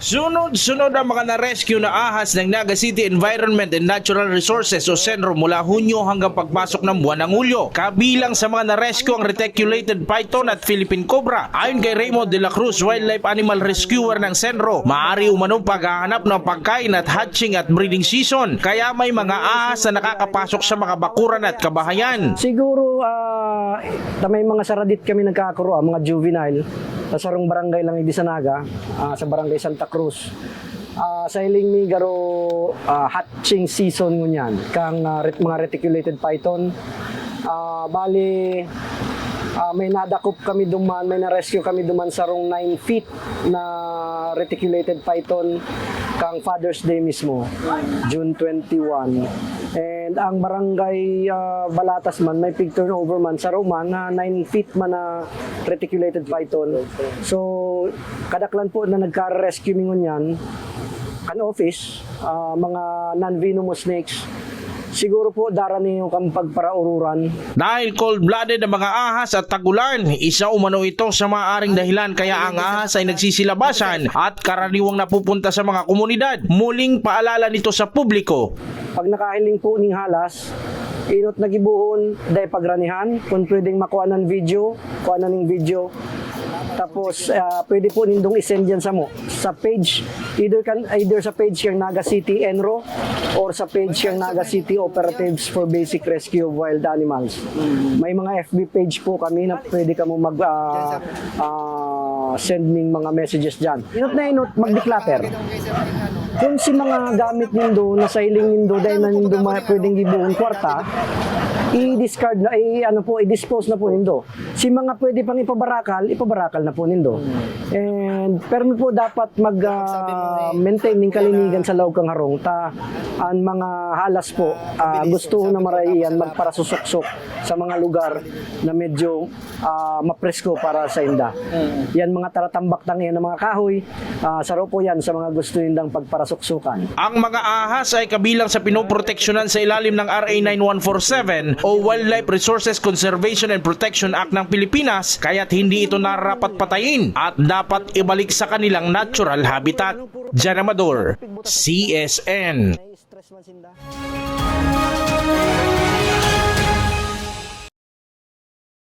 Sunod-sunod ang mga na-rescue na ahas ng Naga City Environment and Natural Resources o CENRO mula Hunyo hanggang pagpasok ng buwan ng Hulyo. Kabilang sa mga na-rescue ang reticulated python at Philippine cobra. Ayon kay Raymond de la Cruz, wildlife animal rescuer ng CENRO, maaari umanong paghahanap ng pagkain at hatching at breeding season. Kaya may mga ahas na nakakapasok sa mga bakuran at kabahayan. Siguro may mga saradit kami nagkakaroon, mga juvenile sa sarong barangay lang sa Naga, sa barangay Santa Cruz. Sa iling mi garo hatching season ngunyan kang mga reticulated python. Bali may nadakop kami duman, may na-rescue kami duman sa rong 9 feet na reticulated python kang Father's Day mismo, June 21. And ang barangay Balatas man, may pig turnover man sa Roman na 9 feet man na reticulated python. So, kadaklan po na nagka-rescue mingon yan, kan office, mga non-venomous snakes, siguro po darani yung pagparaururan. Dahil cold-blooded ang mga ahas at tagulan, isa umano ito sa maaaring dahilan kaya ang ahas ay nagsisilabasan at karaniwang napupunta sa mga komunidad. Muling paalala nito sa publiko. Pag nakahiling po ning halas, inot nagibuhon, dahil pagranihan, kung pwedeng makuha ng video, kuha na ng video. Tapos pwede po nindong isend yan sa page, either sa page yung Naga City Enro or sa page yung Naga City Operatives for Basic Rescue of Wild Animals. May mga FB page po kami na pwede ka mo mag send ning mga messages dyan. Inot na inot, mag-declutter. Kung si mga gamit nindo na sa iling nindo dahil na nindo pwedeng gibuhon kwarta, i-discard na, i-dispose na po nindo. Si mga pwede pang ipabarakal na po nindo. And pero po dapat mag-maintain ng kalinigan sa loob kang harong ang mga halas po gusto na maraiyan magparasusuksok sa mga lugar na medyo mapresko para sa inda. Yan mga taratambak tang yan ng mga kahoy, saro po yan sa mga gusto nindang pagparasuksukan. Ang mga ahas ay kabilang sa pinoproteksyonan sa ilalim ng RA 9147 o Wildlife Resources Conservation and Protection Act ng Pilipinas, kaya't hindi ito narapat patayin at dapat ibalik sa kanilang natural habitat. Jan Amador, CSN.